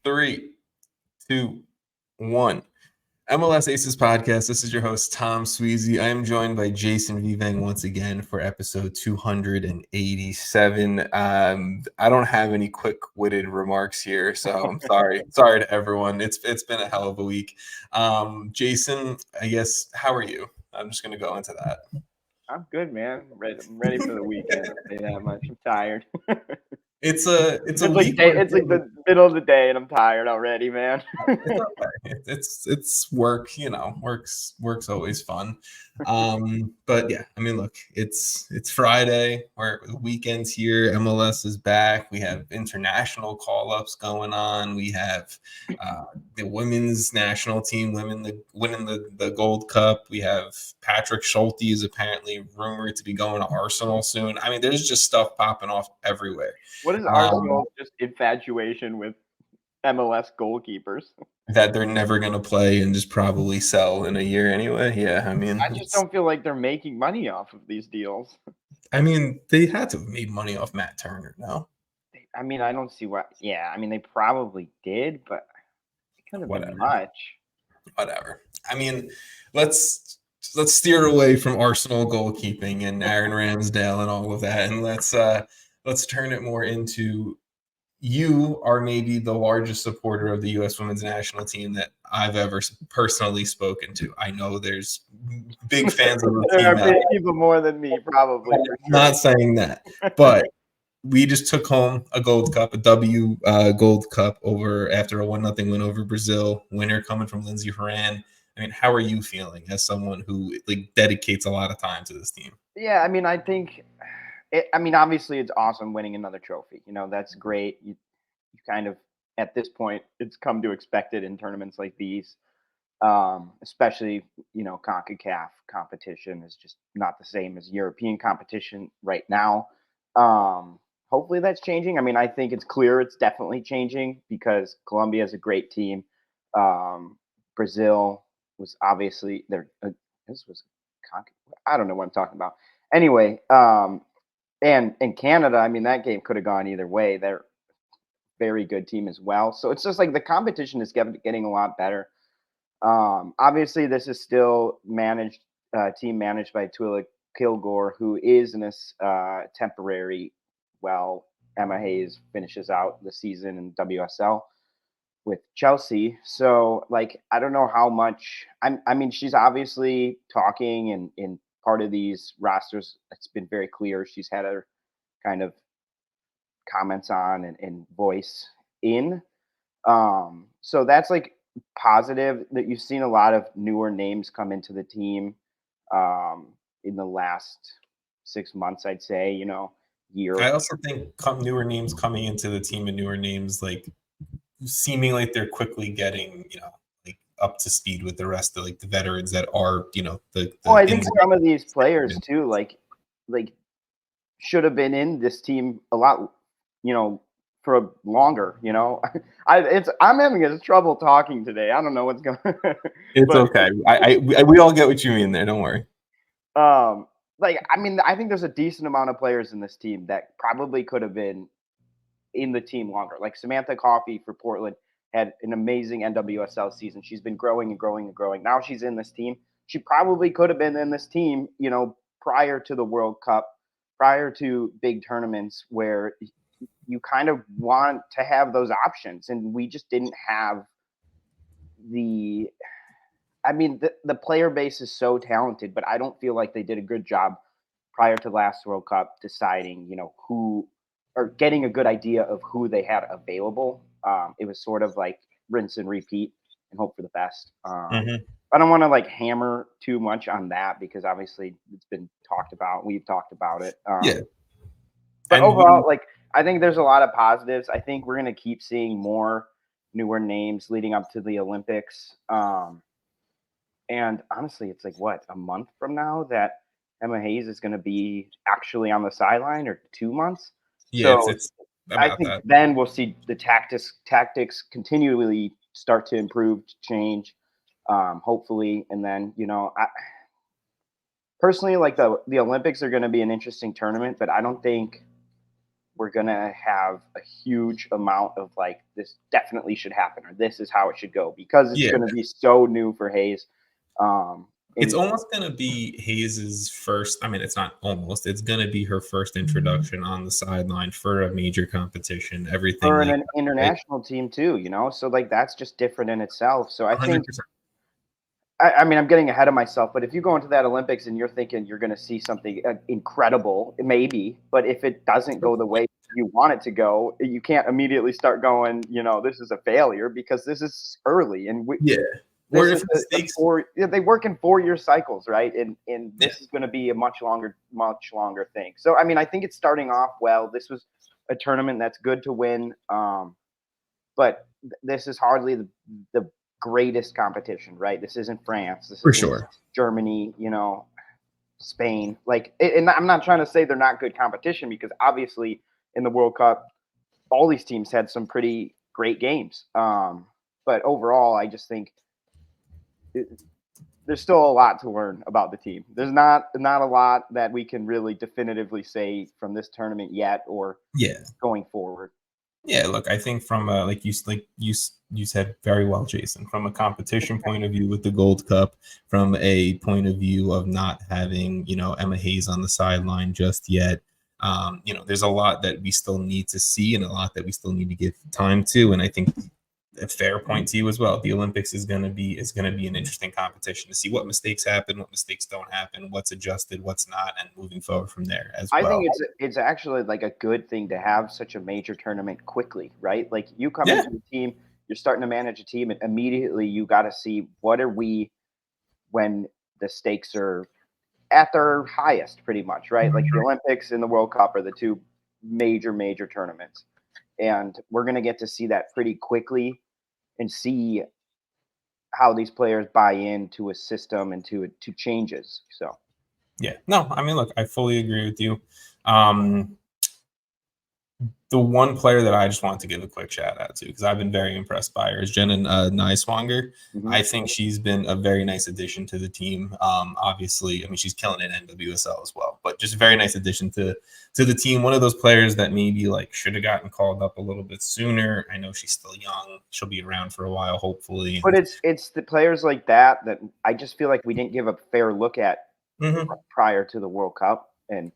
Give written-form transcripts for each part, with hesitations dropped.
3, 2, 1. MLS Aces Podcast. This is your host, Tom Sweezy. I am joined by Jason Vivang once again for episode 287. I don't have any quick-witted remarks here, so I'm sorry. Sorry to everyone. It's been a hell of a week. Jason, I guess, how are you? I'm just going to go into that. I'm good, man. I'm ready for the weekend. I'll say that much. I'm tired. It's a week. It's like the middle of the day, and I'm tired already, man. It's okay. It's work. Work's always fun. But yeah, I mean, look, it's Friday. The weekend's here. MLS is back. We have international call-ups going on. We have the women's national team winning the Gold Cup. We have Patrick Schulte is apparently rumored to be going to Arsenal soon. I mean, there's just stuff popping off everywhere. What is Arsenal's just infatuation with MLS goalkeepers? That they're never going to play and just probably sell in a year anyway. Yeah, I mean, I just don't feel like they're making money off of these deals. I mean, they had to have made money off Matt Turner, no? I mean, I don't see what. Yeah, I mean, they probably did, but it couldn't have been much. Whatever. I mean, let's steer away from Arsenal goalkeeping and Aaron Ramsdale and all of that, and let's turn it more into. You are maybe the largest supporter of the U.S. women's national team that I've ever personally spoken to. I know there's big fans of the team. There are people more than me, probably. I'm not saying that, but we just took home a Gold Cup, Gold Cup after a 1-0 win over Brazil. Winner coming from Lindsey Horan. I mean, how are you feeling as someone who dedicates a lot of time to this team? Yeah, I mean, I think. Obviously, it's awesome winning another trophy. That's great. You kind of, at this point, it's come to expect it in tournaments like these, especially, CONCACAF competition is just not the same as European competition right now. Hopefully that's changing. I mean, I think it's clear it's definitely changing because Colombia is a great team. Brazil was obviously there. This was CONCACAF. I don't know what I'm talking about. Anyway, and in Canada, I mean, that game could have gone either way. They're a very good team as well. So it's just like the competition is getting a lot better. Obviously, this is still team managed by Twila Kilgore, who is in this temporary. Well, Emma Hayes finishes out the season in WSL with Chelsea. So, I don't know how much. I mean, she's obviously talking and in part of these rosters, it's been very clear she's had her kind of comments on and voice in. So that's positive that you've seen a lot of newer names come into the team in the last 6 months, I'd say, year. I also think newer names coming into the team and newer names seeming like they're quickly getting, up to speed with the rest of the veterans that are, I think some of these players too, should have been in this team a lot, for longer. I'm having trouble talking today. I don't know what's going. It's okay. We all get what you mean there. Don't worry. I think there's a decent amount of players in this team that probably could have been in the team longer. Like Samantha Coffey for Portland had an amazing NWSL season. She's been growing and growing and growing. Now she's in this team. She probably could have been in this team, prior to the World Cup, prior to big tournaments where you kind of want to have those options. And we just didn't have the player base is so talented, but I don't feel like they did a good job prior to last World Cup deciding, who or getting a good idea of who they had available. It was sort of like rinse and repeat and hope for the best. I don't want to hammer too much on that because obviously it's been talked about. We've talked about it. Yeah. But overall, I think there's a lot of positives. I think we're going to keep seeing more newer names leading up to the Olympics. And honestly, it's a month from now that Emma Hayes is going to be actually on the sideline, or 2 months. Yeah, so it's I think then we'll see the tactics continually start to improve, change, hopefully. And then, I personally, the Olympics are going to be an interesting tournament, but I don't think we're going to have a huge amount of like, this definitely should happen, or this is how it should go, because it's going to be so new for Hayes. It's almost going to be Hayes's first. I mean, it's not almost. It's going to be her first introduction on the sideline for a major competition. Everything for an international team too, you know. So like that's just different in itself. So I 100%. Think. I mean, I'm getting ahead of myself, but if you go into that Olympics and you're thinking you're going to see something incredible, maybe, but if it doesn't go the way you want it to go, you can't immediately start going, you know, this is a failure, because this is early, and or if mistakes, they work in 4-year cycles, right? And this is going to be a much longer thing. So, I mean, I think it's starting off well. This was a tournament that's good to win, but this is hardly the greatest competition, right? This isn't France. This isn't Germany, you know, Spain. Like, and I'm not trying to say they're not good competition, because obviously in the World Cup, all these teams had some pretty great games. But overall, I just think there's still a lot to learn about the team. There's not a lot that we can really definitively say from this tournament yet, or going forward. Yeah, look, I think from like you said very well, Jason, from a competition point of view with the Gold Cup, from a point of view of not having, you know, Emma Hayes on the sideline just yet, you know, there's a lot that we still need to see and a lot that we still need to give time to. And I think a fair point to you as well. The Olympics is going to be an interesting competition to see what mistakes happen, what mistakes don't happen, what's adjusted, what's not, and moving forward from there as well. I think it's actually like a good thing to have such a major tournament quickly, right? Like you come into the team, you're starting to manage a team, and immediately you got to see what are we when the stakes are at their highest, pretty much, right? Like the Olympics and the World Cup are the two major tournaments, and we're going to get to see that pretty quickly and see how these players buy into a system and to changes. So, no, I mean, look, I fully agree with you. The one player that I just want to give a quick shout out to, because I've been very impressed by her, is Jenna Nyswanger. Mm-hmm. I think she's been a very nice addition to the team. Obviously, I mean, she's killing it in NWSL as well, but just a very nice addition to the team. One of those players that maybe like should have gotten called up a little bit sooner. I know she's still young. She'll be around for a while, hopefully. But it's the players like that I just feel like we didn't give a fair look at prior to the World Cup. And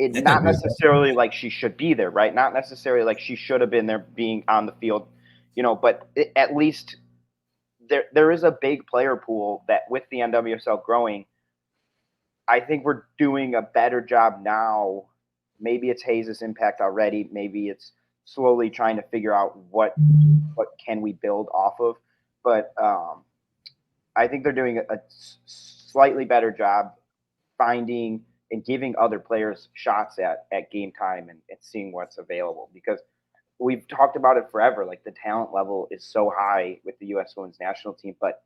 it's not necessarily like she should be there, right? Not necessarily like she should have been there being on the field, you know, but at least there is a big player pool that with the NWSL growing, I think we're doing a better job now. Maybe it's Hayes' impact already. Maybe it's slowly trying to figure out what can we build off of. But I think they're doing a slightly better job finding and giving other players shots at game time and seeing what's available, because we've talked about it forever. Like the talent level is so high with the U.S. Women's National Team, but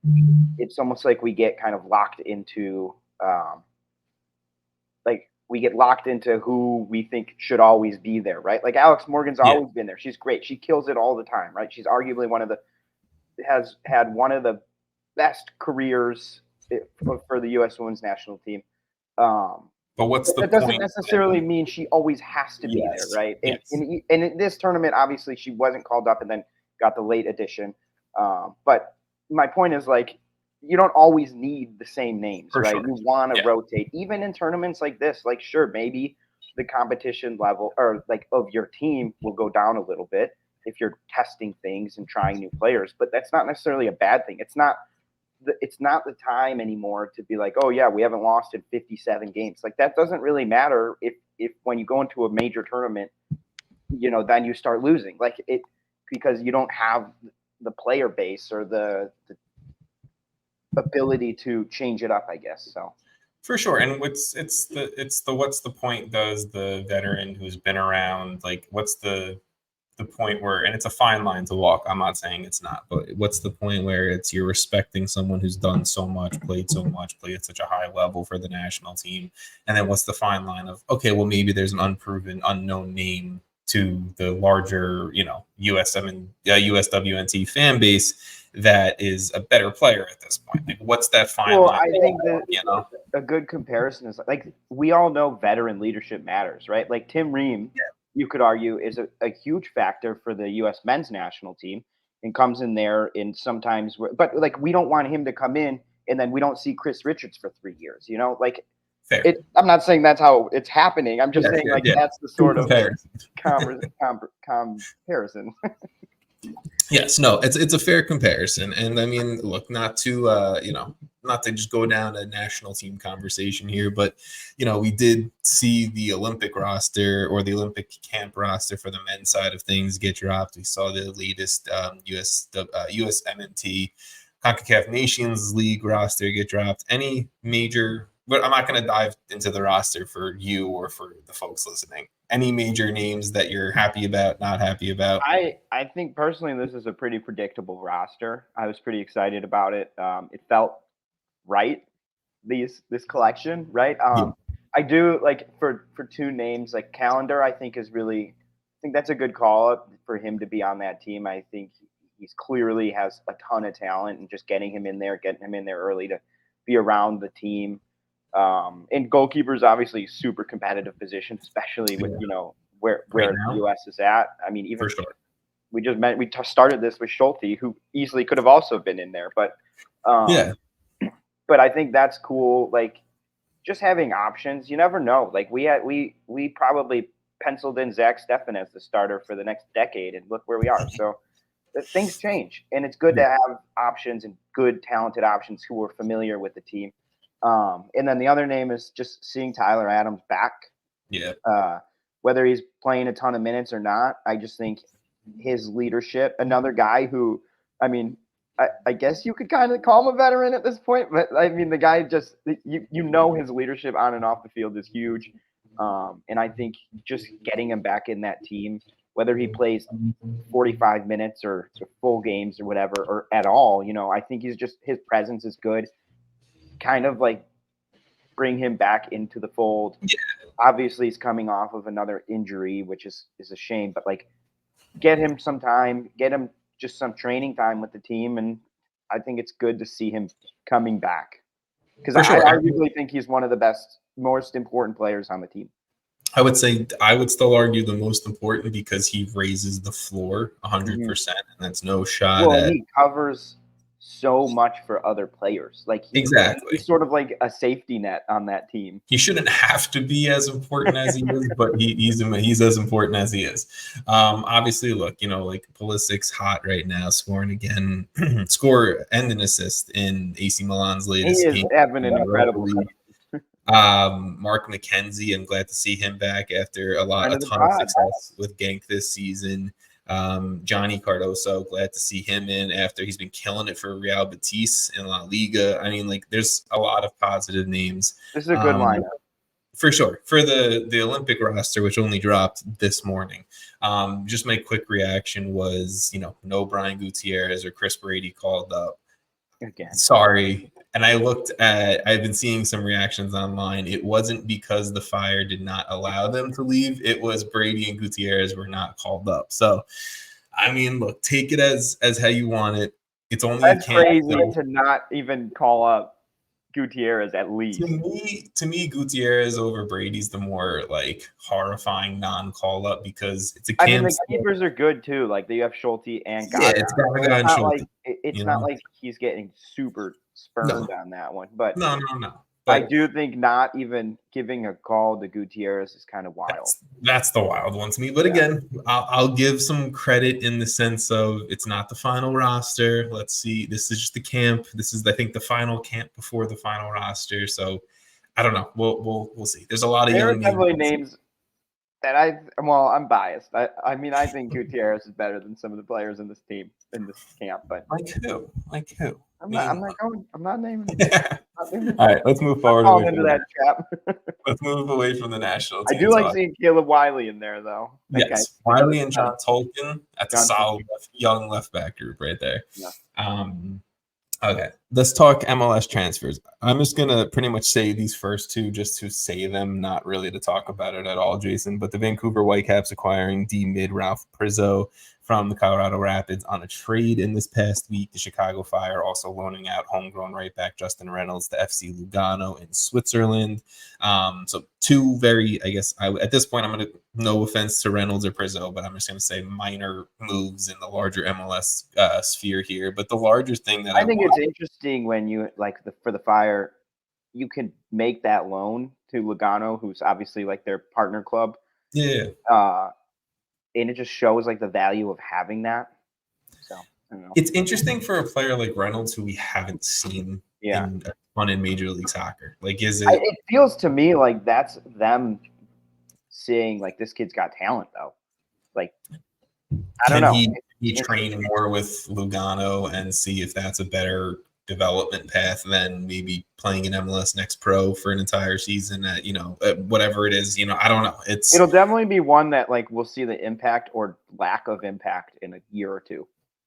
it's almost like we get kind of locked into who we think should always be there, right? Like Alex Morgan's always been there. She's great. She kills it all the time, right? She's arguably has had one of the best careers for the U.S. Women's National Team. But that doesn't necessarily mean she always has to be there, right? And in this tournament, obviously, she wasn't called up and then got the late addition. But my point is, like, you don't always need the same names, right? Sure. You want to rotate. Even in tournaments like this, like, sure, maybe the competition level or, like, of your team will go down a little bit if you're testing things and trying new players. But that's not necessarily a bad thing. It's not the time anymore to be like, oh yeah, we haven't lost in 57 games. Like that doesn't really matter if when you go into a major tournament, you know, then you start losing because you don't have the player base or the ability to change it up, I guess. So for sure. And what's the point does the veteran who's been around, like what's the point where, and it's a fine line to walk, I'm not saying it's not, but what's the point where it's you're respecting someone who's done so much, played at such a high level for the national team, and then what's the fine line of, okay, well maybe there's an unproven, unknown name to the larger, you know, USWNT fan base, that is a better player at this point? Like, what's that fine line? I think that a good comparison is like we all know veteran leadership matters, right? Like Tim Ream, you could argue, is a huge factor for the U.S. men's national team and comes in there and sometimes, but like we don't want him to come in and then we don't see Chris Richards for 3 years, like. I'm not saying that's how it's happening. I'm just saying that's the sort of comparison. Yes, no, it's a fair comparison. And I mean, look, not to not to just go down a national team conversation here, but we did see the Olympic roster or the Olympic camp roster for the men's side of things get dropped. We saw the latest USMNT CONCACAF Nations League roster get dropped. Any major, but I'm not going to dive into the roster for you or for the folks listening. Any major names that you're happy about, not happy about? I think personally this is a pretty predictable roster. I was pretty excited about it. It felt right, this collection, right? I do like for two names, like Calendar, I think that's a good call up for him to be on that team. I think he's clearly has a ton of talent, and just getting him in there early to be around the team. And goalkeeper is obviously a super competitive position, especially with where the U.S. is at. I mean, even for sure. We started this with Schulte, who easily could have also been in there, but But I think that's cool. Like, just having options, you never know. Like we probably penciled in Zach Steffen as the starter for the next decade, and look where we are. So things change, and it's good to have options and good, talented options who are familiar with the team. And then the other name is just seeing Tyler Adams back. Yeah. Whether he's playing a ton of minutes or not, I just think his leadership, another guy who, I mean, I guess you could kind of call him a veteran at this point, but I mean, the guy just, his leadership on and off the field is huge. And I think just getting him back in that team, whether he plays 45 minutes or full games or whatever, or at all, I think his presence is good. Kind of like bring him back into the fold. Yeah. Obviously, he's coming off of another injury, which is a shame, but like get him some time, get him just some training time with the team. And I think it's good to see him coming back, because I really think he's one of the best, most important players on the team. I would still argue the most important, because he raises the floor 100%, and that's no shot at. He covers so much for other players. Like he's sort of like a safety net on that team. He shouldn't have to be as important as he is, but he's as important as he is. Obviously, look, like Pulisic's hot right now, scoring again, score and an assist in AC Milan's latest game. He is having an incredible game. Mark McKenzie, I'm glad to see him back after a ton of success with Genk this season. Johnny Cardoso, glad to see him in after he's been killing it for Real Betis in La Liga. I mean, like, there's a lot of positive names. This is a good lineup. For sure. For the Olympic roster, which only dropped this morning, just my quick reaction was, no Brian Gutierrez or Chris Brady called up. Again. Sorry. And I've been seeing some reactions online. It wasn't because the Fire did not allow them to leave. It was Brady and Gutierrez were not called up. So, I mean, look, take it as how you want it. It's only That's crazy to not even call up Gutierrez at least. To me, Gutierrez over Brady's the more like horrifying non-call up, because it's a camp. I mean, the keepers are good too. Like you have Schulte and Gaga. Yeah, it's Gaga and Schulte. It's not like he's getting super spurned on that one. But no. But I do think not even giving a call to Gutierrez is kind of wild. That's the wild one to me. But again, I'll give some credit in the sense of it's not the final roster. Let's see. This is just the camp. This is, I think, the final camp before the final roster. So I don't know. We'll see. There's a lot of young names that I'm biased. I mean, I think Gutierrez is better than some of the players in this team, in this camp. But like who? I'm not naming them. All right, let's move forward. Let's move away from the national team. I do like seeing Caleb Wiley in there, though. Yes, Wiley and John Tolkien. That's a solid young left back group right there. Yeah. Okay, let's talk MLS transfers. I'm just going to pretty much say these first two just to say them, not really to talk about it at all, Jason. But the Vancouver Whitecaps acquiring D-mid Ralph Prizzo from the Colorado Rapids on a trade in this past week. The Chicago Fire also loaning out homegrown right back Justin Reynolds to FC Lugano in Switzerland. So two very, I guess, at this point, I'm going to, no offense to Reynolds or Prizzo, but I'm just going to say minor moves in the larger MLS sphere here. But the larger thing that I think it's interesting when you, like, for the Fire, you can make that loan to Lugano, who's obviously like their partner club. Yeah. And it just shows like the value of having that. So I don't know. It's interesting for a player like Reynolds, who we haven't seen in Major League Soccer. Like, is it? It feels to me like that's them seeing like this kid's got talent, though. Like, I don't know. He train more with Lugano and see if that's a better development path than maybe playing in MLS Next Pro for an entire season at, whatever it is, I don't know. It'll definitely be one that like we'll see the impact or lack of impact in a year or two.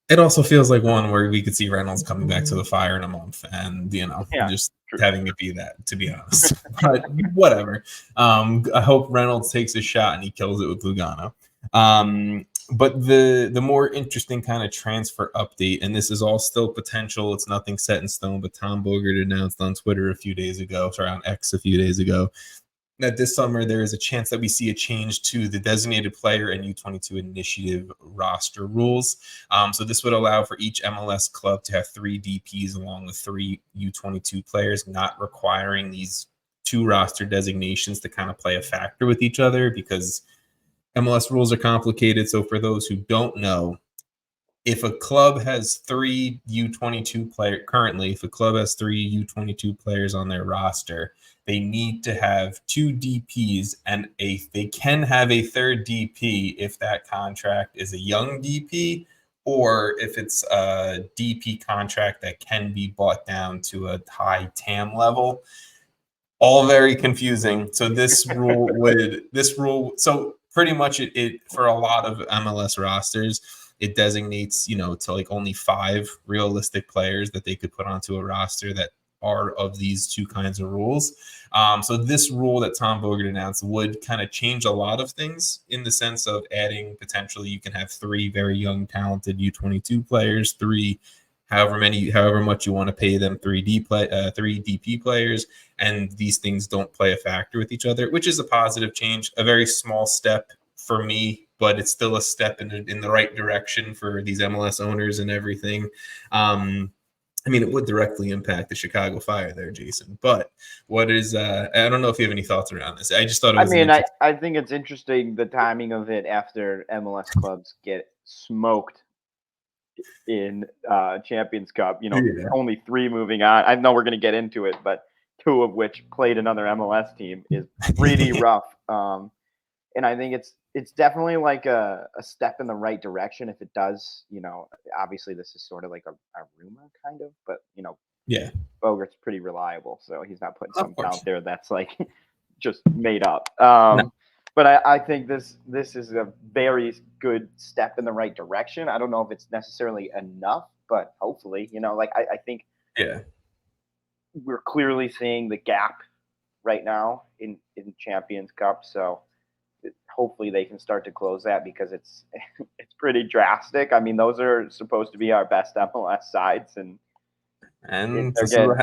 It also feels like one where we could see Reynolds coming back to the Fire in a month and, just having it be that, to be honest. But whatever. I hope Reynolds takes a shot and he kills it with Lugano. But the more interesting kind of transfer update, and this is all still potential, it's nothing set in stone, but Tom Bogert announced on Twitter on X a few days ago, that this summer there is a chance that we see a change to the designated player and U22 initiative roster rules. So this would allow for each MLS club to have 3 DPs along with 3 U22 players, not requiring these 2 roster designations to kind of play a factor with each other, because MLS rules are complicated. So for those who don't know, if a club has 3 U22 players currently, if a club has 3 U22 players on their roster, they need to have 2 DPs, and they can have a third DP if that contract is a young DP, or if it's a DP contract that can be bought down to a high TAM level. All very confusing. So so pretty much it for a lot of MLS rosters, it designates, to like only 5 realistic players that they could put onto a roster that are of these 2 kinds of rules. So this rule that Tom Bogert announced would kind of change a lot of things, in the sense of adding, potentially you can have 3 very young, talented U22 players, 3 however much you want to pay them, 3 DP players, and these things don't play a factor with each other, which is a positive change, a very small step for me, but it's still a step in the right direction for these MLS owners and everything. It would directly impact the Chicago Fire there, Jason. But what is I don't know if you have any thoughts around this. I just thought it was I think it's interesting, the timing of it after MLS clubs get smoked in Champions Cup. Only 3 moving on. I know we're going to get into it, but 2 of which played another MLS team is pretty rough. And I think it's definitely like a step in the right direction if it does. Obviously this is sort of like a rumor kind of, but Bogert's pretty reliable, so he's not putting something out there that's like just made up. No. But I think this is a very good step in the right direction. I don't know if it's necessarily enough, but hopefully, I think we're clearly seeing the gap right now in Champions Cup. So hopefully they can start to close that, because it's pretty drastic. Those are supposed to be our best MLS sides, and they're getting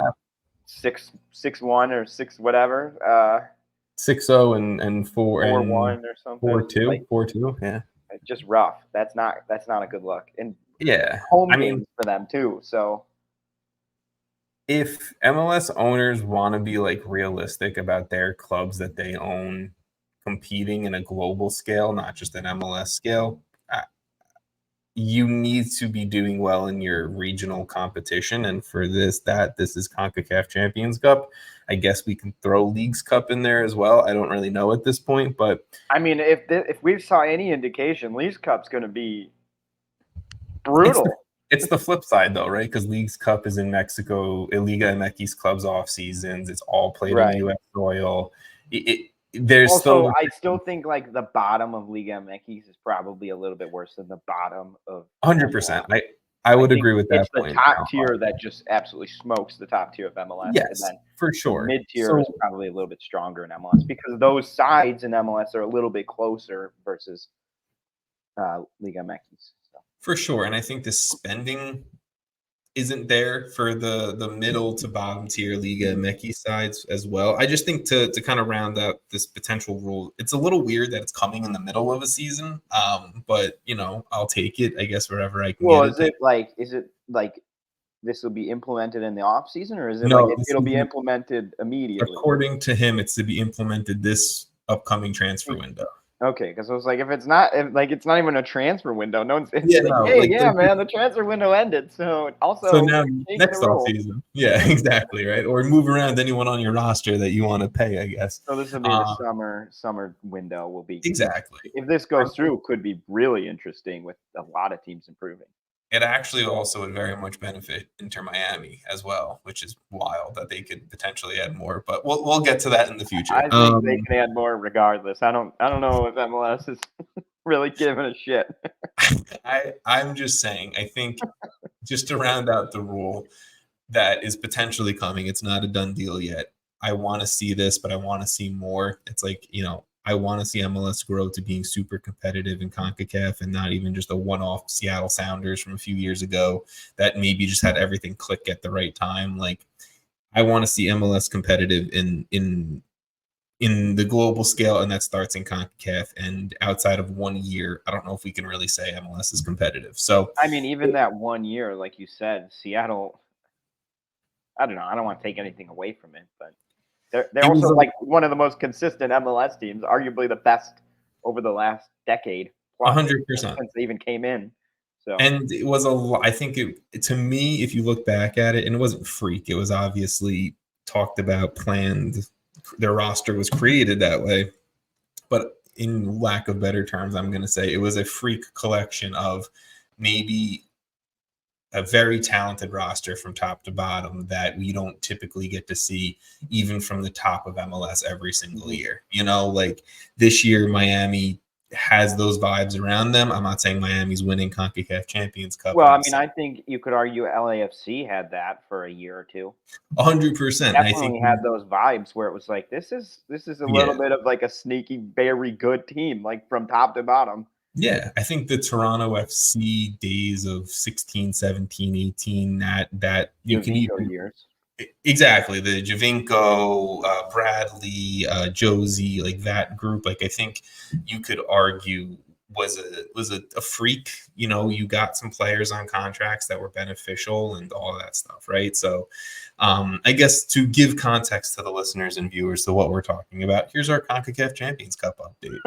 6-1 or 6 whatever. 6-0 and 4-1 or something. 4-2. Yeah. It's just rough. That's not a good look. And home games for them too. So if MLS owners want to be like realistic about their clubs that they own competing in a global scale, not just an MLS scale, you need to be doing well in your regional competition. And for this is CONCACAF Champions Cup. I guess we can throw Leagues Cup in there as well. I don't really know at this point, but if we saw any indication, Leagues Cup's going to be brutal. It's the flip side though, right? Because Leagues Cup is in Mexico, Liga MX clubs off seasons. It's all played in U.S. soil. I still think like the bottom of Liga MX is probably a little bit worse than the bottom of 100%. I would agree with that. It's the top tier that just absolutely smokes the top tier of MLS. Yes, and then for sure. Mid tier is probably a little bit stronger in MLS, because those sides in MLS are a little bit closer versus Liga MX. So. For sure. And I think the spending isn't there for the middle to bottom tier Liga MX sides as well. I just think to kind of round out this potential rule, it's a little weird that it's coming in the middle of a season. But I'll take it, I guess, wherever I can Well, get it. is it like this will be implemented in the off season, or is it No, it'll be implemented immediately? According to him, it's to be implemented this upcoming transfer window. Okay, because I was like, if it's not even a transfer window, no one's man, the transfer window ended. So now next off season, yeah, exactly, right. Or move around anyone on your roster that you want to pay, I guess. So this will be the summer window will be exactly. If this goes through, could be really interesting with a lot of teams improving. It actually also would very much benefit Inter Miami as well, which is wild that they could potentially add more. But we'll get to that in the future. I think they can add more regardless. I don't know if MLS is really giving a shit. I'm just saying. I think just to round out the rule that is potentially coming, it's not a done deal yet. I want to see this, but I want to see more. It's like I want to see MLS grow to being super competitive in CONCACAF and not even just a one-off Seattle Sounders from a few years ago that maybe just had everything click at the right time. Like, I want to see MLS competitive in the global scale, and that starts in CONCACAF. And outside of 1 year, I don't know if we can really say MLS is competitive. So, I mean, even that 1 year, like you said, Seattle, I don't know. I don't want to take anything away from it, but they're also like one of the most consistent MLS teams, arguably the best over the last decade. 100% since they even came in. So, and it was I think to me, if you look back at it, and it wasn't freak, it was obviously talked about, planned. Their roster was created that way, but in lack of better terms, I'm going to say it was a freak collection of maybe a very talented roster from top to bottom that we don't typically get to see even from the top of MLS every single year. Like this year, Miami has those vibes around them. I'm not saying Miami's winning CONCACAF Champions Cup. Well, I mean, I think you could argue LAFC had that for a year or two. 100%. I think had those vibes where it was like, this is a little bit of like a sneaky, very good team, like from top to bottom. Yeah, I think the Toronto FC days of 16, 17, 18, that you can even years. Exactly, the Javinko, Bradley, Josie, like that group. Like I think you could argue was a freak. You got some players on contracts that were beneficial and all of that stuff, right? So, I guess to give context to the listeners and viewers to what we're talking about, here's our CONCACAF Champions Cup update.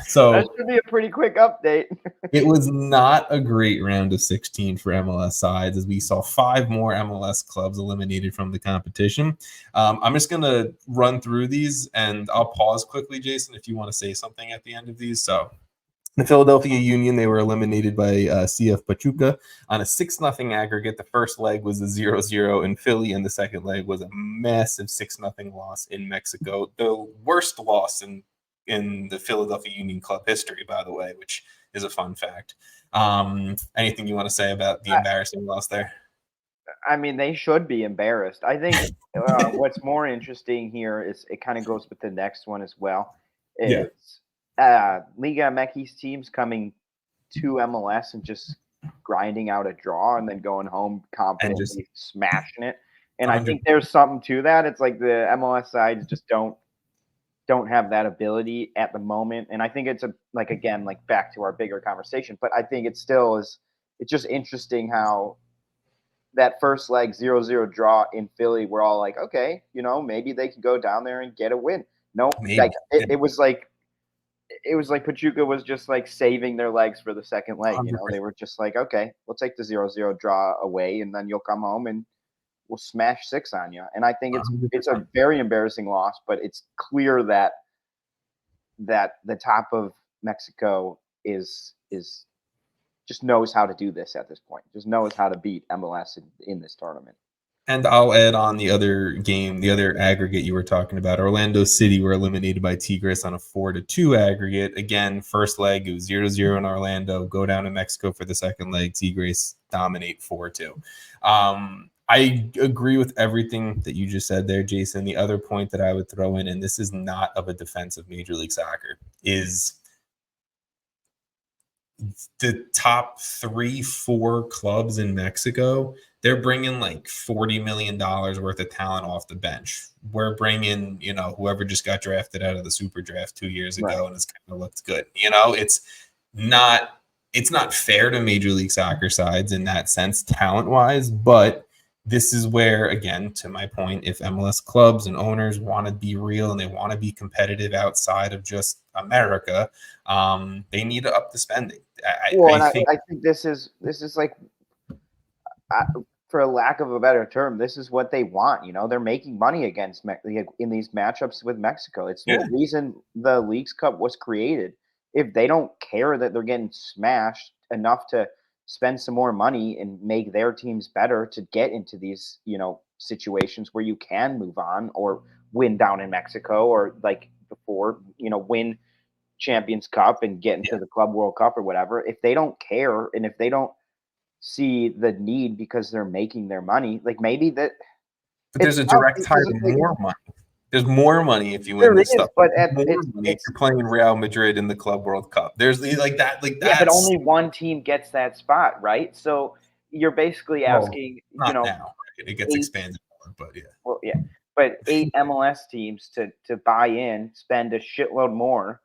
So that should be a pretty quick update. It was not a great round of 16 for MLS sides, as we saw 5 more MLS clubs eliminated from the competition. I'm just going to run through these, and I'll pause quickly, Jason, if you want to say something at the end of these. So the Philadelphia Union, they were eliminated by CF Pachuca on a 6-0 aggregate. The first leg was a 0-0 in Philly, and the second leg was a massive 6-0 loss in Mexico. The worst loss in the Philadelphia Union club history, by the way, which is a fun fact. Anything you want to say about the embarrassing loss there? I mean, they should be embarrassed. I think what's more interesting here is it kind of goes with the next one as well. It's Liga MX teams coming to MLS and just grinding out a draw and then going home confidently smashing it. And 100%. I think there's something to that. It's like the MLS sides just don't have that ability at the moment. And I think it's again, back to our bigger conversation, but I think it still is. It's just interesting how that first leg 0-0 draw in Philly, we're all like, okay, maybe they can go down there and get a win. No, it was like Pachuca was just like saving their legs for the second leg. 100%. They were just like, okay, we'll take the 0-0 draw away, and then you'll come home and we'll smash 6 on you. And I think it's a very embarrassing loss, but it's clear that the top of Mexico is just knows how to do this at this point. Just knows how to beat MLS in this tournament. And I'll add on the other game, the other aggregate you were talking about. Orlando City were eliminated by Tigres on a 4-2 aggregate. Again, first leg, it was 0-0 in Orlando. Go down to Mexico for the second leg. Tigres dominate 4-2. I agree with everything that you just said there, Jason. The other point that I would throw in, and this is not of a defense of Major League Soccer, is the top 3-4 clubs in Mexico, they're bringing like $40 million worth of talent off the bench. We're bringing, whoever just got drafted out of the super draft 2 years ago, and it's kind of looked good. It's not fair to Major League Soccer sides in that sense, talent wise, but this is where, again, to my point, if MLS clubs and owners want to be real and they want to be competitive outside of just America, they need to up the spending. I think this is like, for a lack of a better term, this is what they want. They're making money against in these matchups with Mexico. It's the reason the Leagues Cup was created. If they don't care that they're getting smashed enough to spend some more money and make their teams better to get into these, situations where you can move on or win down in Mexico, or like before, win Champions Cup and get into the Club World Cup or whatever. If they don't care, and if they don't see the need because they're making their money, like maybe that. But there's a direct tie to more money. There's more money if you win this stuff. But if you're playing Real Madrid in the Club World Cup, there's like that. But only one team gets that spot, right? So you're basically asking, not now. It gets expanded more, but yeah. Well, yeah, but 8 MLS teams to buy in, spend a shitload more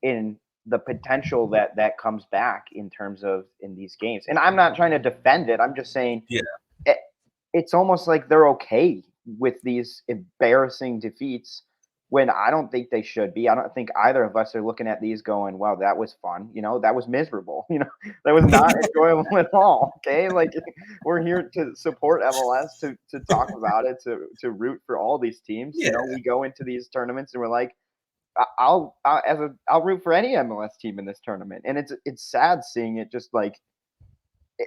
in the potential that comes back in terms of in these games. And I'm not trying to defend it. I'm just saying, it's almost like they're okay with these embarrassing defeats when I don't think they should be. I don't think either of us are looking at these going, wow, that was fun. That was miserable. That was not enjoyable at all. Okay. Like, we're here to support MLS, to talk about it, to root for all these teams. Yeah. We go into these tournaments and we're like, I'll root for any MLS team in this tournament. And it's sad seeing it just like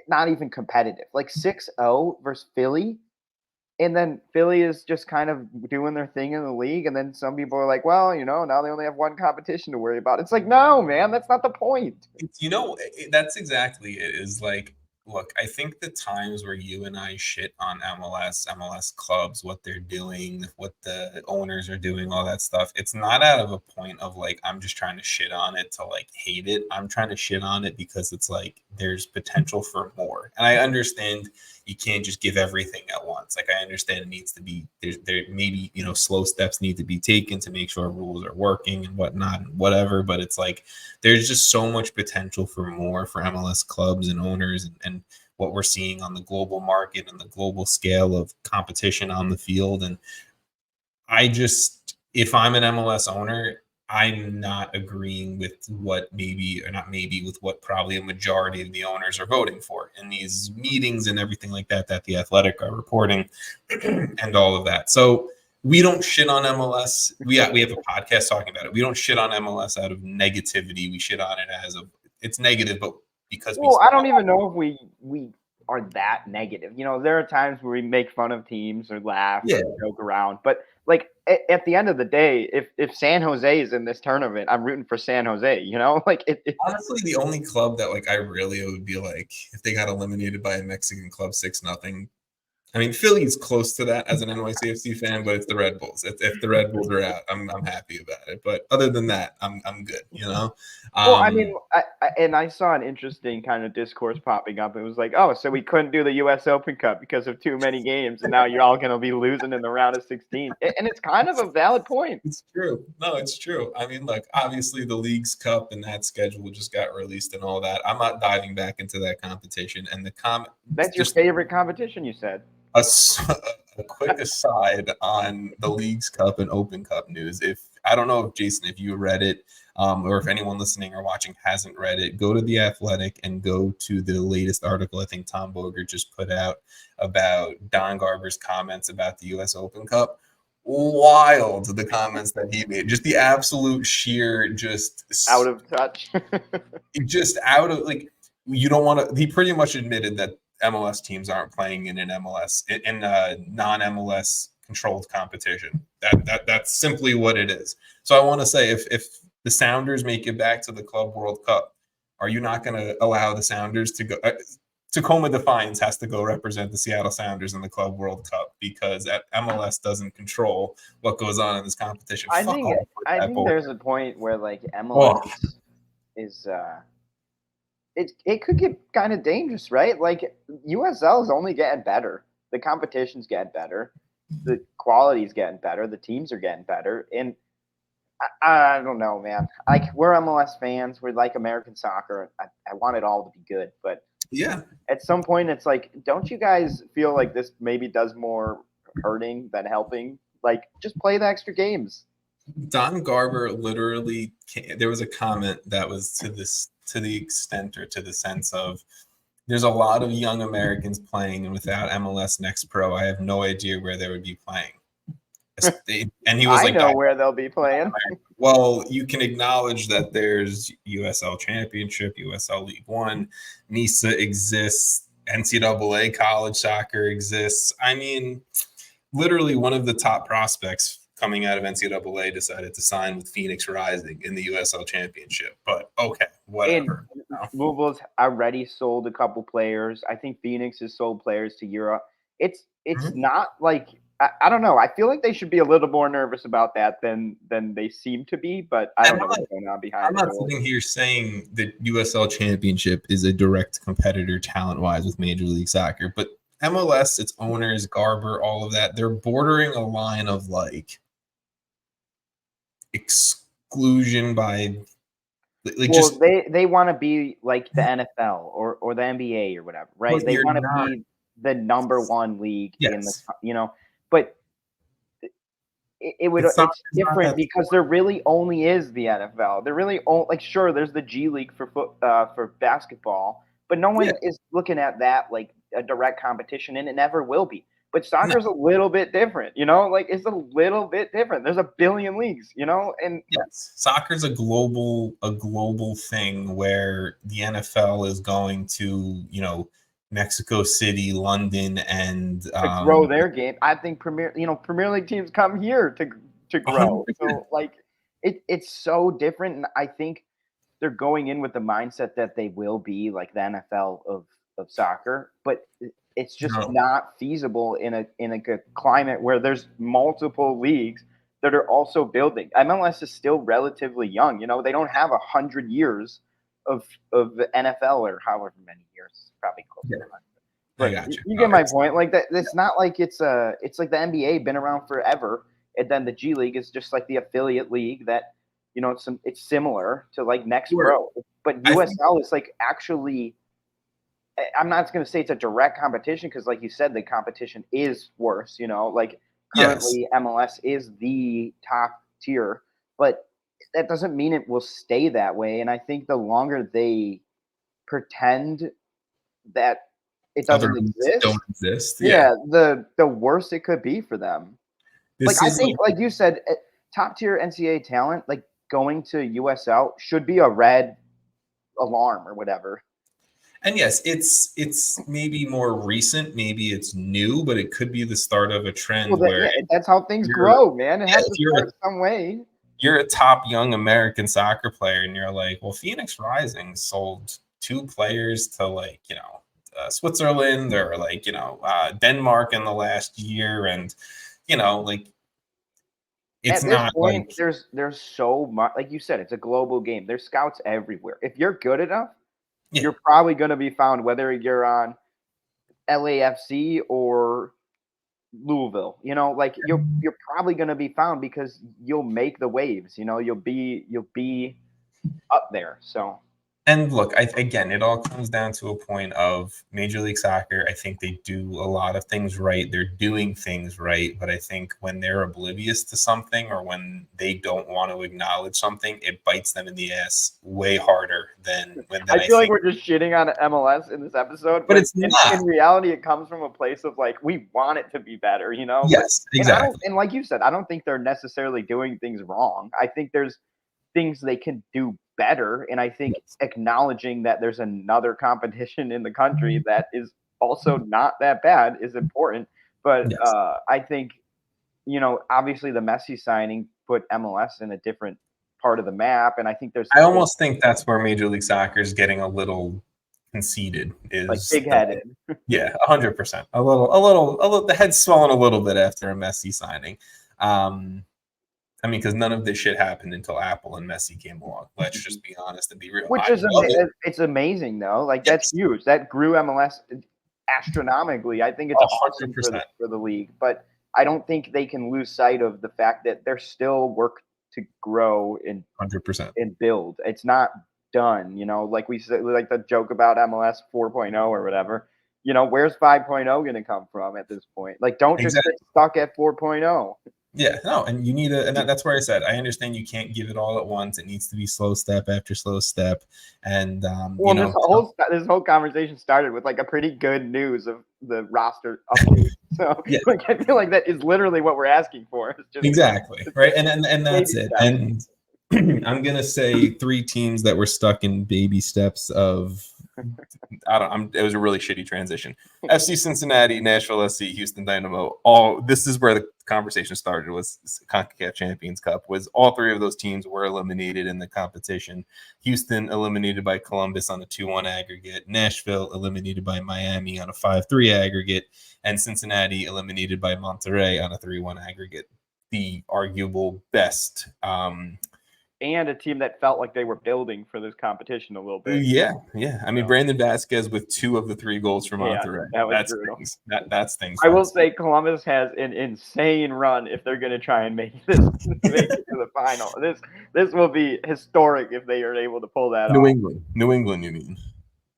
not even competitive, like 6-0 versus Philly. And then Philly is just kind of doing their thing in the league. And then some people are like, well, now they only have one competition to worry about. It's like, no, man, that's not the point. That's exactly it. Is like, look, I think the times where you and I shit on MLS clubs, what they're doing, what the owners are doing, all that stuff, it's not out of a point of like, I'm just trying to shit on it to like hate it. I'm trying to shit on it because it's like, there's potential for more. And I understand you can't just give everything at once. Like, I understand it needs to be, there maybe, slow steps need to be taken to make sure rules are working and whatnot and whatever. But it's like, there's just so much potential for more for MLS clubs and owners and what we're seeing on the global market and the global scale of competition on the field. And if I'm an MLS owner, I'm not agreeing with what with what probably a majority of the owners are voting for in these meetings and everything like that The Athletic are reporting and all of that. So we don't shit on MLS. We have a podcast talking about it. We don't shit on MLS out of negativity. We shit on it it's negative, but because I don't even know if we are that negative. There are times where we make fun of teams or laugh or joke around, but like at the end of the day, if San Jose is in this tournament, I'm rooting for San Jose. Like honestly, the only club that like I really would be like if they got eliminated by a Mexican club 6-0. I mean, Philly's close to that as an NYCFC fan, but it's the Red Bulls. If the Red Bulls are out, I'm happy about it. But other than that, I'm good. Well, I mean, I saw an interesting kind of discourse popping up. It was like, oh, so we couldn't do the U.S. Open Cup because of too many games, and now you're all going to be losing in the round of 16. And it's kind of a valid point. It's true. No, it's true. I mean, look, obviously the Leagues Cup and that schedule just got released and all that. I'm not diving back into that competition. And that's your favorite competition, you said. A quick aside on the Leagues Cup and Open Cup news. I don't know if Jason, if you read it, or if anyone listening or watching hasn't read it, go to The Athletic and go to the latest article I think Tom Bogert just put out about Don Garber's comments about the U.S. Open Cup. Wild, the comments that he made. Just the absolute sheer, just out of touch. Just out of, like, you don't want to, he pretty much admitted that MLS teams aren't playing in a non-MLS controlled competition. That's simply what it is. So I want to say, if the Sounders make it back to the Club World Cup, are you not going to allow the Sounders to go? Tacoma Defiance has to go represent the Seattle Sounders in the Club World Cup because MLS doesn't control what goes on in this competition. I think there's a point where like MLS is it could get kind of dangerous, right? Like USL is only getting better. The competition's getting better. The quality's getting better. The teams are getting better. And I don't know, man. Like we're MLS fans. We like American soccer. I want it all to be good, but Yeah. at some point, it's like, don't you guys feel like this maybe does more hurting than helping? Like, just play the extra games. Don Garber literally there was a comment that was to the extent or to the sense of there's a lot of young Americans playing, and without MLS Next Pro, I have no idea where they would be playing. And he was I know where they'll be playing. Well, you can acknowledge that there's USL Championship, USL League One, NISA exists, NCAA college soccer exists. I mean, literally one of the top prospects coming out of NCAA decided to sign with Phoenix Rising in the USL Championship. But okay, whatever. And Louisville's already sold a couple players. I think Phoenix has sold players to Europe. It's not like I don't know. I feel like they should be a little more nervous about that than they seem to be. But I don't know what's going on behind. I'm not sitting here saying that USL Championship is a direct competitor talent-wise with Major League Soccer, but MLS, its owners, Garber, all of that, they're bordering a line of like exclusion by they want to be like the NFL or the NBA or whatever, right? Well, they want to be the number one league in the but it's different because there really only is the NFL. There really like sure there's the G League for basketball, but no one is looking at that like a direct competition, and it never will be. But soccer's a little bit different, like it's a little bit different. There's a billion leagues, and yes, soccer's a global thing where the NFL is going to, Mexico City, London, and to grow their game. I think Premier League teams come here to grow. 100%. So like it's so different, and I think they're going in with the mindset that they will be like the NFL of soccer, but it's just not feasible in a climate where there's multiple leagues that are also building. MLS is still relatively young. They don't have 100 years of NFL or however many years, probably close to 100. But you get my point. Like that, it's not like it's like the NBA been around forever, and then the G League is just like the affiliate league that it's similar to like Next Pro. But USL is like actually. I'm not going to say it's a direct competition because, like you said, the competition is worse. Like currently MLS is the top tier, but that doesn't mean it will stay that way. And I think the longer they pretend that it doesn't exist, the worse it could be for them. I think, like you said, top tier NCAA talent, like going to USL should be a red alarm or whatever. And yes, it's maybe more recent, maybe it's new, but it could be the start of a trend where that's how things grow, man. It has to start some way. You're a top young American soccer player, and you're like, well, Phoenix Rising sold 2 players to like Switzerland or like Denmark in the last year, and like it's at not this point, like there's so much. Like you said, it's a global game. There's scouts everywhere. If you're good enough. Yeah. You're probably going to be found whether you're on LAFC or Louisville. Like you're probably going to be found because you'll make the waves. You'll be up there. So. And look, again, it all comes down to a point of Major League Soccer. I think they do a lot of things right. They're doing things right. But I think when they're oblivious to something or when they don't want to acknowledge something, it bites them in the ass way harder than when I feel like we're just shitting on MLS in this episode. But it's not. In reality, it comes from a place of like, we want it to be better, Yes, exactly. And like you said, I don't think they're necessarily doing things wrong. I think there's things they can do better, and I think acknowledging that there's another competition in the country that is also not that bad is important. But I think obviously the Messi signing put MLS in a different part of the map, and I think I almost think that's where Major League Soccer is getting a little conceited, is like big-headed. 100%. A little the head's swelling a little bit after a Messi signing. I mean, because none of this shit happened until Apple and Messi came along. Let's just be honest and be real. Which I is love it. it's amazing though. Like that's Yes. huge. That grew MLS astronomically. I think it's awesome for the league, but I don't think they can lose sight of the fact that there's still work to grow and 100%. build. It's not done. Like we said, like the joke about MLS 4.0 or whatever. Where's 5.0 going to come from at this point? Like, don't just get stuck at 4.0. Yeah, no, and you need and that's where I said I understand you can't give it all at once. It needs to be slow step after slow step, and this whole conversation started with like a pretty good news of the roster update. So yeah. like I feel like that is literally what we're asking for. Exactly, right, and that's it. And I'm gonna say 3 teams that were stuck in baby steps of. It was a really shitty transition. FC Cincinnati, Nashville SC, Houston Dynamo. This is where the conversation started. Was CONCACAF Champions Cup. Was all 3 of those teams were eliminated in the competition. Houston eliminated by Columbus on a 2-1 aggregate. Nashville eliminated by Miami on a 5-3 aggregate, and Cincinnati eliminated by Monterrey on a 3-1 aggregate. The arguable best. And a team that felt like they were building for this competition a little bit. Yeah. I mean, Brandon Vasquez with 2 of the 3 goals for Monterrey. That's brutal. That's things. I will say Columbus has an insane run if they're going to try and make it to the final. This will be historic if they are able to pull that off. New England, you mean?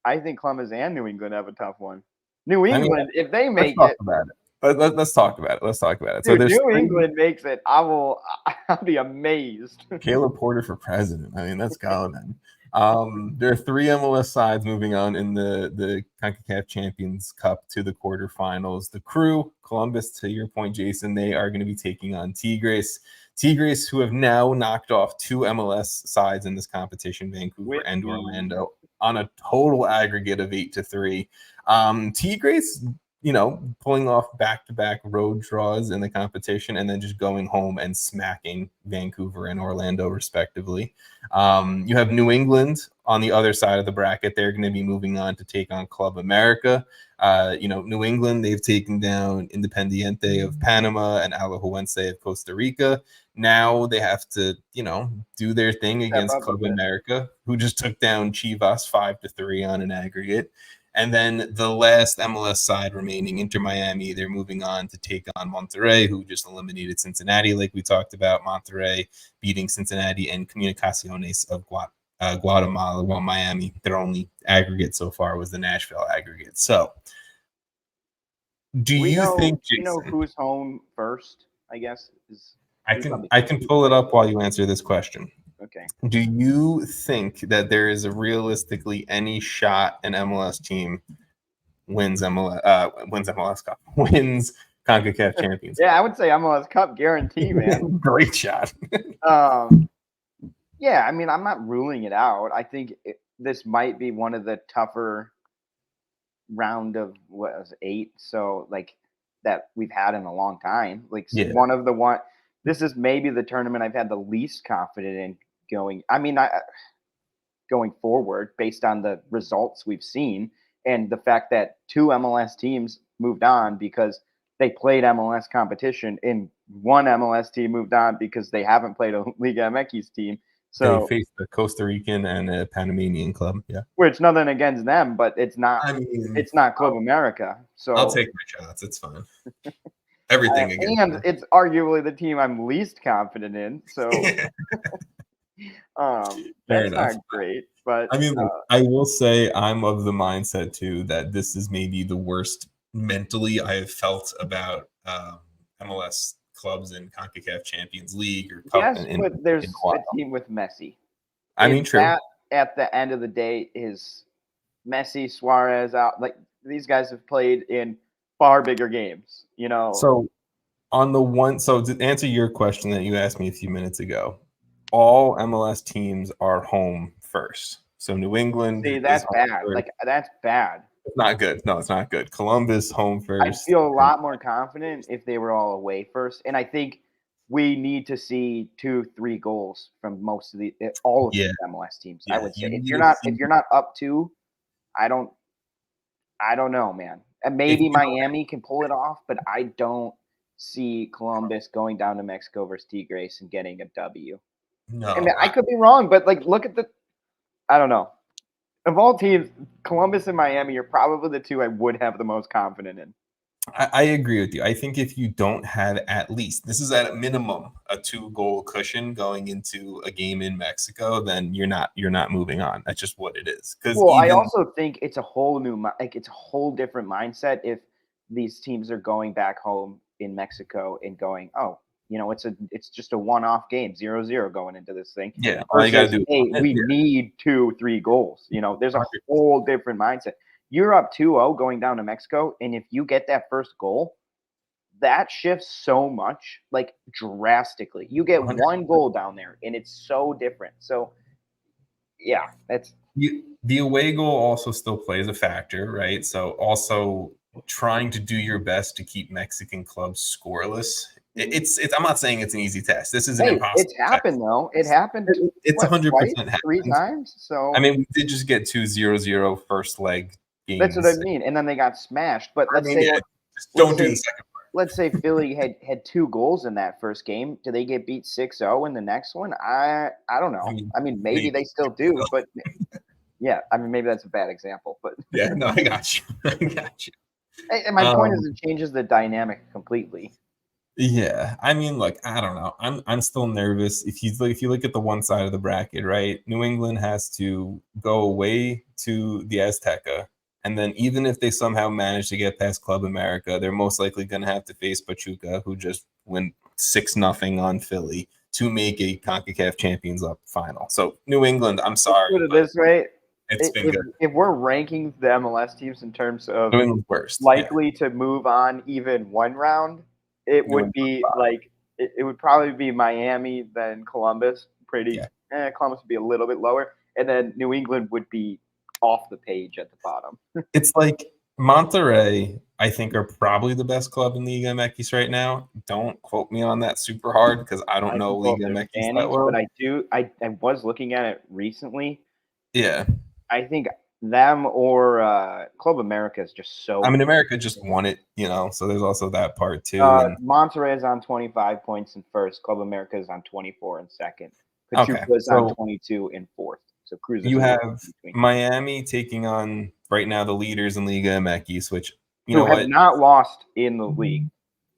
I think Columbus and New England have a tough one. New England, if they make it. Let's talk about it. Dude, New England makes it. I'll be amazed. Caleb Porter for president. I mean, that's Gallatin. There are 3 MLS sides moving on in the CONCACAF Champions Cup to the quarterfinals. The Crew, Columbus, to your point, Jason, they are going to be taking on Tigres. Tigres, who have now knocked off 2 MLS sides in this competition, Vancouver and Orlando, on a total aggregate of 8-3. Tigres, pulling off back-to-back road draws in the competition and then just going home and smacking Vancouver and Orlando, respectively. You have New England on the other side of the bracket. They're going to be moving on to take on Club America. New England, they've taken down Independiente of Panama and Alajuelense of Costa Rica. Now they have to, do their thing against Club America, who just took down Chivas 5-3 on an aggregate. And then the last MLS side remaining, Inter Miami, they're moving on to take on Monterrey, who just eliminated Cincinnati, like we talked about. Monterrey beating Cincinnati and Comunicaciones of Guatemala, while Miami, their only aggregate so far was the Nashville aggregate. So, do you think, Jason, who's home first? I guess I can pull it up while you answer this question. Okay. Do you think that there is realistically any shot an MLS team wins MLS Cup, wins CONCACAF Champions Cup? Yeah, I would say MLS Cup guarantee, man. Great shot. Yeah, I mean, I'm not ruling it out. I think this might be one of the tougher round of 8, so like that we've had in a long time. Like this is maybe the tournament I've had the least confident in going. I mean, going forward based on the results we've seen and the fact that 2 MLS teams moved on because they played MLS competition, and 1 MLS team moved on because they haven't played a Liga MX team. So they faced a Costa Rican and a Panamanian club, which nothing against them, but it's not. It's not Club America. So I'll take my shots. It's fine. Everything again, and it's arguably the team I'm least confident in. So that's not great. But I mean, I will say I'm of the mindset too that this is maybe the worst mentally I have felt about MLS clubs in CONCACAF Champions League or Cup. Yes, but there's a team with Messi. I mean, true. At the end of the day, is Messi, Suarez out. Like these guys have played in far bigger games, So to answer your question that you asked me a few minutes ago, all MLS teams are home first. So New England. See, that's bad. That's bad. It's not good. No, it's not good. Columbus home first. I feel a lot more confident if they were all away first, and I think we need to see 2-3 goals from all of the MLS teams. I would say if you're not up 2, I don't know, man. And maybe Miami can pull it off, but I don't see Columbus going down to Mexico versus Tigres and getting a W. I mean, No, I could be wrong, but like, look at I don't know. Of all teams, Columbus and Miami are probably the two I would have the most confident in. I agree with you. I think if you don't have at least, this is at a minimum, a 2-goal cushion going into a game in Mexico, then you're not moving on. That's just what it is. Because Well, I even also think it's a whole it's a whole different mindset if these teams are going back home in Mexico and going, oh, it's just a one-off game, 0-0 going into this thing. yeah, all you got to Versus, do. hey, we Yeah, need 2-3 goals. There's a 100%. whole different mindset. You're up 2-0 going down to Mexico, and if you get that first goal, that shifts so much, like drastically. You get one goal down there, and it's so different. So, yeah, that's The away goal also still plays a factor, right? So also trying to do your best to keep Mexican clubs scoreless. It's I'm not saying it's an easy test. This is an hey, impossible it's test. happened though. It happened It's what, 100% twice, 3 happened. times. So I mean, we did just get 2-0-0 first leg that's what I games. mean. And then they got smashed. But I let's mean, say yeah, just don't do the say second part. let's say Philly had 2 goals in that first game. Do they get beat 6-0 in the next one? I don't know. I mean, maybe they still do, but yeah, I mean, maybe that's a bad example, but Yeah, no, I got you. I got you. and my point is it changes the dynamic completely. Yeah, I mean, look, I don't know. I'm still nervous. If you look at the one side of the bracket, right? New England has to go away to the Azteca, and then even if they somehow manage to get past Club America, they're most likely going to have to face Pachuca, who just went 6-0 on Philly to make a CONCACAF Champions Cup final. So New England, I'm Let's sorry, put it but this way: it's been good. if we're ranking the MLS teams in terms of New England's worst. Yeah, likely to move on even one round, it New would England. be like it would probably be Miami, then Columbus. Yeah. Columbus would be a little bit lower, and then New England would be off the page at the bottom. It's like Monterrey, I think, are probably the best club in Liga MX right now. Don't quote me on that super hard because I don't I know don't know if Liga they're MX that standings, but well. I do. I was looking at it recently. Yeah. I think them or Club America is just I so. mean, America just won it, so there's also that part too. And Monterrey is on 25 points in first. Club America is on 24 in second. okay, Pachuca is on so 22 in fourth. So Cruz you is have between. Miami taking on right now the leaders in Liga MX, which you Who know have what? not lost in the league.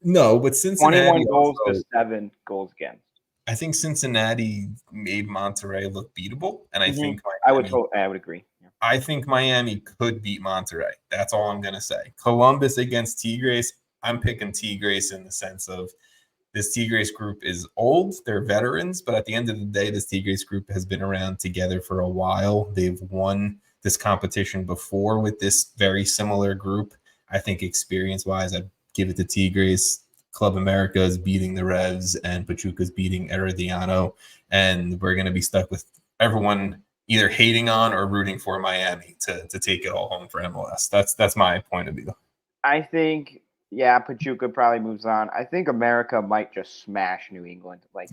No, but Cincinnati 21 goals to also. 7 goals against. I think Cincinnati made Monterrey look beatable, and I think I would Miami agree. Yeah. I think Miami could beat Monterrey. That's all I'm going to say. Columbus against Tigres. I'm picking Tigres in the sense of this Tigres group is old. They're veterans, but at the end of the day, this Tigres group has been around together for a while. They've won this competition before with this very similar group. I think experience-wise, I'd give it to Tigres. Club America is beating the Revs, and Pachuca's beating Herediano, and we're going to be stuck with everyone either hating on or rooting for Miami to take it all home for MLS. That's my point of view. I think, Pachuca probably moves on. I think America might just smash New England. Like,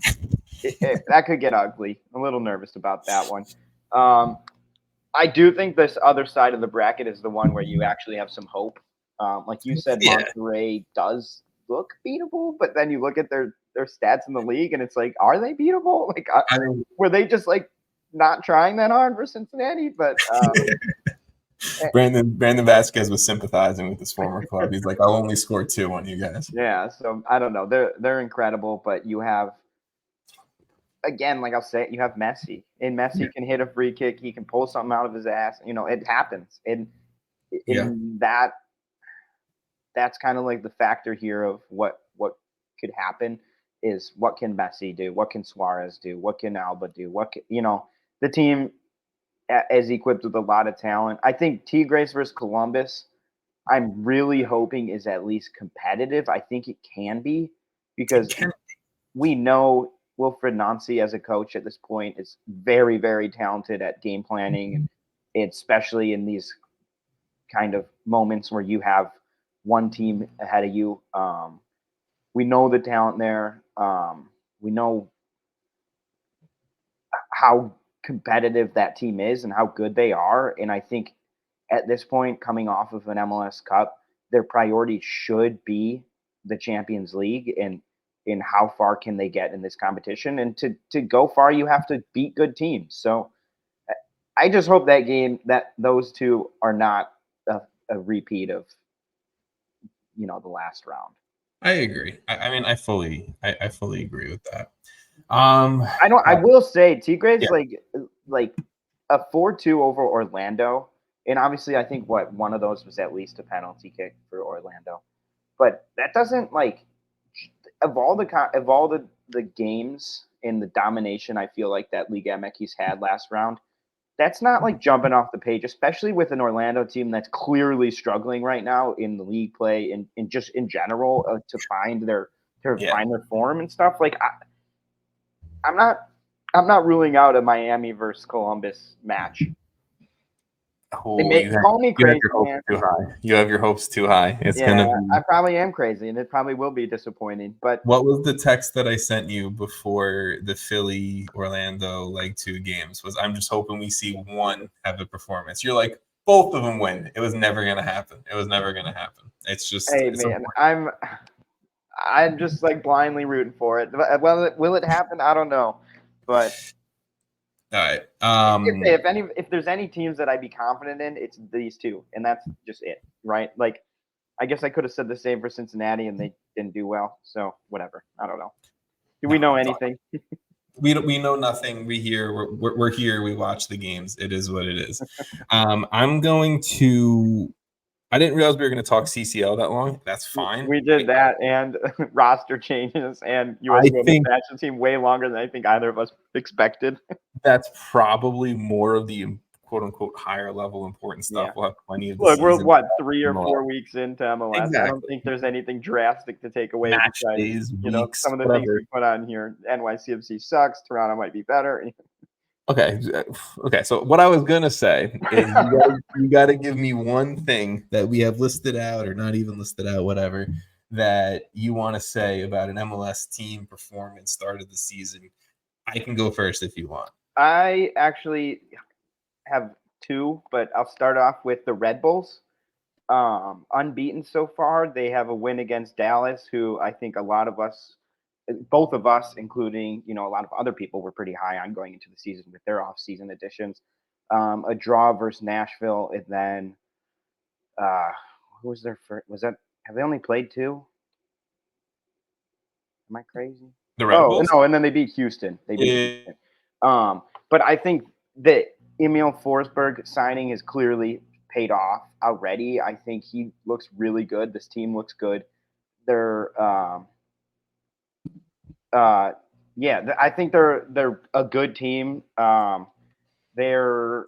that could get ugly. I'm a little nervous about that one. I do think this other side of the bracket is the one where you actually have some hope. Like you said, Yeah. Monterrey does look beatable, but then you look at their stats in the league, and it's like, are they beatable? Like, I mean, were they just like not trying that hard for Cincinnati? But Brandon Vasquez was sympathizing with his former club. He's like, I'll only score 2 on you guys. yeah, so I don't know. They're incredible, but you have, again, like I'll say, you have Messi, and Messi can hit a free kick. He can pull something out of his ass. It happens, and that's kind of like the factor here of what could happen is what can Messi do? What can Suarez do? What can Alba do? The team is equipped with a lot of talent. I think Tigres versus Columbus, I'm really hoping is at least competitive. I think it can be because we know Wilfred Nancy as a coach at this point is very, very talented at game planning, and especially in these kind of moments where you have one team ahead of you. We know the talent there. We know how competitive that team is and how good they are. And I think at this point, coming off of an MLS Cup, their priority should be the Champions League and in how far can they get in this competition. And to go far, you have to beat good teams. So I just hope that those two are not a repeat of, the last round. I agree. I mean, I fully agree with that. I will say Tigres Yeah. like a 4-2 over Orlando. And obviously I think one of those was at least a penalty kick for Orlando. But that doesn't of all the games and the domination I feel like that Liga MX had last round, that's not like jumping off the page, especially with an Orlando team that's clearly struggling right now in the league play and just in general to find their form and stuff. Like I'm not ruling out a Miami versus Columbus match. Oh, Call me crazy, man. Too high. You have your hopes too high. I probably am crazy, and it probably will be disappointing. But what was the text that I sent you before the Philly Orlando Leg 2 games? Was I'm just hoping we see one have a performance. You're like, both of them win. It was never gonna happen. It's just, hey man, I'm just like blindly rooting for it. Well, will it happen? I don't know, but. All right. If there's any teams that I'd be confident in, it's these two, and that's just it, right? Like, I guess I could have said the same for Cincinnati, and they didn't do well. So whatever. I don't know. Do we know anything? We know nothing. We're here. We watch the games. It is what it is. I'm going to. I didn't realize we were going to talk CCL that long. That's fine. We did that and roster changes and USWNT national team way longer than I think either of us expected. That's probably more of the quote unquote higher level important stuff. Yeah. We'll have plenty of. Look, we're 3 or 4 weeks into MLS. Exactly. I don't think there's anything drastic to take away. Match days, weeks, some of the whatever. things we put on here. NYCFC sucks. Toronto might be better. Okay. So what I was gonna say is you got to give me one thing that we have listed out or not even listed out, whatever, that you want to say about an MLS team performance start of the season. I can go first if you want. I actually have 2, but I'll start off with the Red Bulls. Unbeaten so far. They have a win against Dallas, who I think both of us, including a lot of other people, were pretty high on going into the season with their off-season additions. A draw versus Nashville, and then who was their first? Was that? Have they only played 2? Am I crazy? The Red Bulls? No, and then they beat Houston. Houston. But I think that Emil Forsberg signing has clearly paid off already. I think he looks really good. This team looks good. They're I think they're a good team. They're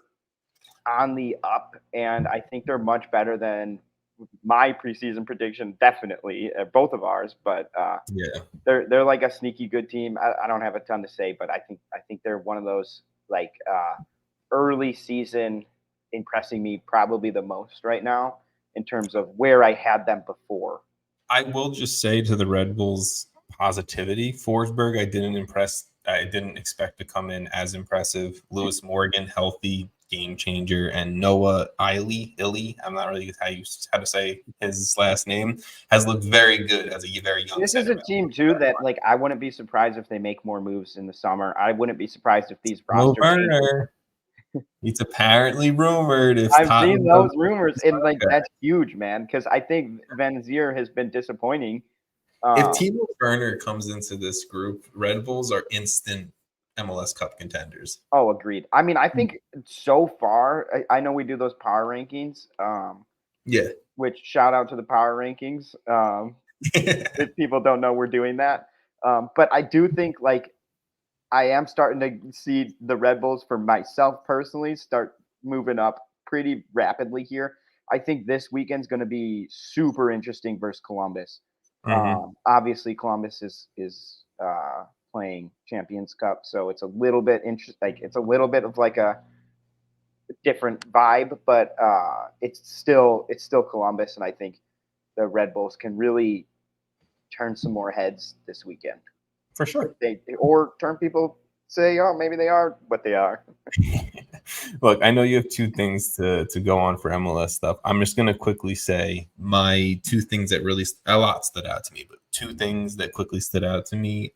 on the up, and I think they're much better than my preseason prediction. Definitely, both of ours. But they're like a sneaky good team. I don't have a ton to say, but I think they're one of those like early season impressing me probably the most right now in terms of where I had them before. I will just say to the Red Bulls positivity, Forsberg, I didn't expect to come in as impressive. Lewis Morgan, healthy, game changer, and Noah Illy, I'm not really how to say his last name, has looked very good as a very young. This is a team too that I wouldn't be surprised if they make more moves in the summer. I wouldn't be surprised if these roster It's apparently rumored. I've seen those rumors, and that's huge, man. Because I think Van Zier has been disappointing. If Timo Werner comes into this group, Red Bulls are instant MLS Cup contenders. Oh, agreed. I mean, I think so far, I know we do those power rankings. Which shout out to the power rankings. If people don't know, we're doing that. But I do think I am starting to see the Red Bulls for myself personally start moving up pretty rapidly here. I think this weekend's going to be super interesting versus Columbus. Obviously, Columbus is playing Champions Cup, so it's a little bit interesting. It's a little bit of a different vibe, but it's still Columbus, and I think the Red Bulls can really turn some more heads this weekend. For sure. Or turn people say, oh, maybe they are what they are. Look, I know you have two things to go on for MLS stuff. I'm just going to quickly say my two things that really a lot stood out to me, but two things that quickly stood out to me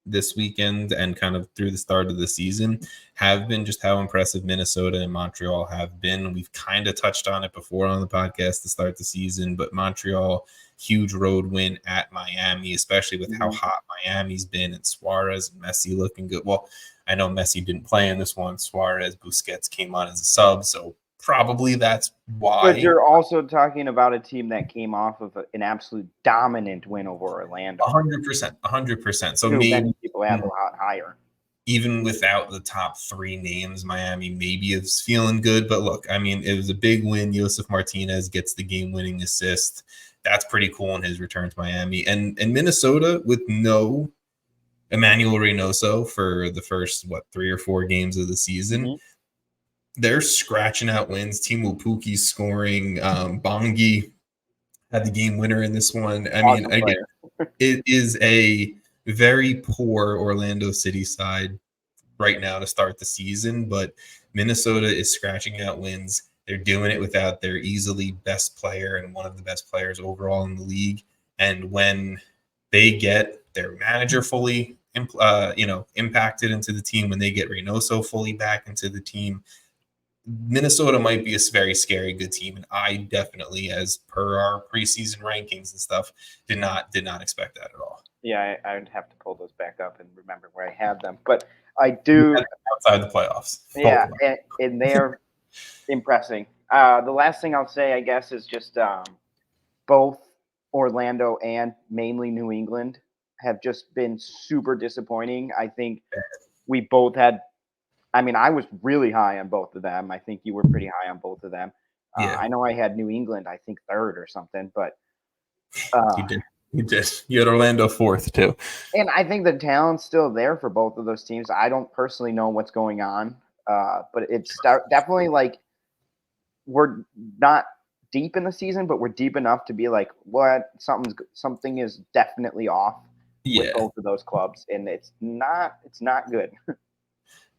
this weekend and kind of through the start of the season have been just how impressive Minnesota and Montreal have been. We've kind of touched on it before on the podcast to start the season, but Montreal, huge road win at Miami, especially with how hot Miami's been and Suarez and Messi looking good. Well, I know Messi didn't play in this one. Suarez, Busquets came on as a sub, so probably that's why. But you're also talking about a team that came off of an absolute dominant win over Orlando. 100%. So many people have a lot higher. Even without the top three names, Miami maybe is feeling good. But look, I mean, it was a big win. Josef Martinez gets the game-winning assist. That's pretty cool in his return to Miami. And Minnesota with no Emmanuel Reynoso for the first, 3 or 4 games of the season. They're scratching out wins. Timo Pukki's scoring. Bongi had the game winner in this one. I mean, again, it is a very poor Orlando City side right now to start the season, but Minnesota is scratching out wins. They're doing it without their easily best player and one of the best players overall in the league. And when they get their manager fully impacted into the team, when they get Reynoso fully back into the team, Minnesota might be a very scary good team. And I definitely, as per our preseason rankings and stuff, did not expect that at all. Yeah, I would have to pull those back up and remember where I had them. But I do outside the playoffs. Yeah, and they're impressing. The last thing I'll say, I guess, is just both Orlando and mainly New England have just been super disappointing. I think we both had – I mean, I was really high on both of them. I think you were pretty high on both of them. I know I had New England, I think, third or something. But you did. You had Orlando fourth, too. And I think the talent's still there for both of those teams. I don't personally know what's going on. But it's definitely like we're not deep in the season, but we're deep enough to be like, what? Something is definitely off with both of those clubs, and it's not good.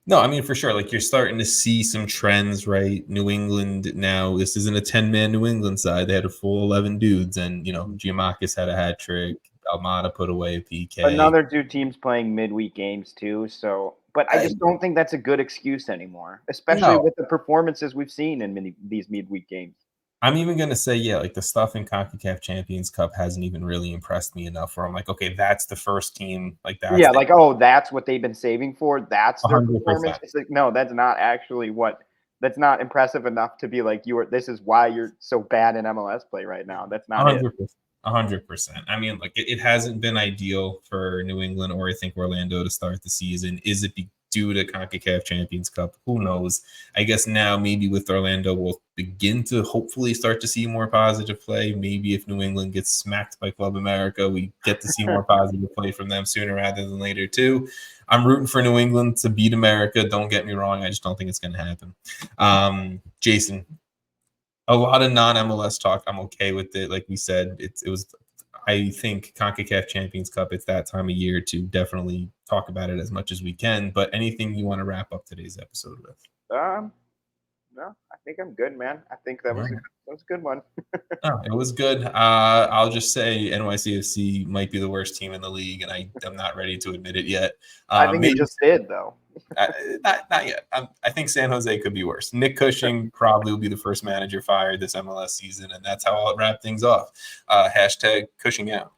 No, I mean, for sure. Like, you're starting to see some trends, right? New England now, this isn't a 10-man New England side. They had a full 11 dudes, and, Giamakis had a hat trick. Almada put away a PK. Another two teams playing midweek games, too, so – but I just don't think that's a good excuse anymore, especially with the performances we've seen in these midweek games. I'm even going to say, like the stuff in CONCACAF Champions Cup hasn't even really impressed me enough where I'm like, okay, that's the first team. Like that. Yeah, that's what they've been saving for. That's their 100%. Performance. It's like, no, that's not actually that's not impressive enough to be like, this is why you're so bad in MLS play right now. That's not 100%. 100%. I mean, like it hasn't been ideal for New England or I think Orlando to start the season. Is it due to CONCACAF Champions Cup? Who knows? I guess now maybe with Orlando we'll begin to hopefully start to see more positive play. Maybe if New England gets smacked by Club America, we get to see more positive play from them sooner rather than later too. I'm rooting for New England to beat America. Don't get me wrong. I just don't think it's going to happen. Jason, a lot of non-MLS talk. I'm okay with it. Like we said, it was, I think CONCACAF Champions Cup, it's that time of year to definitely talk about it as much as we can. But anything you want to wrap up today's episode with? No, I think I'm good, man. I think that was a good one. It was good. I'll just say NYCFC might be the worst team in the league, and I'm not ready to admit it yet. I think it just did, though. Not yet. I think San Jose could be worse. Nick Cushing probably will be the first manager fired this MLS season, and that's how I'll wrap things off. # Cushing out.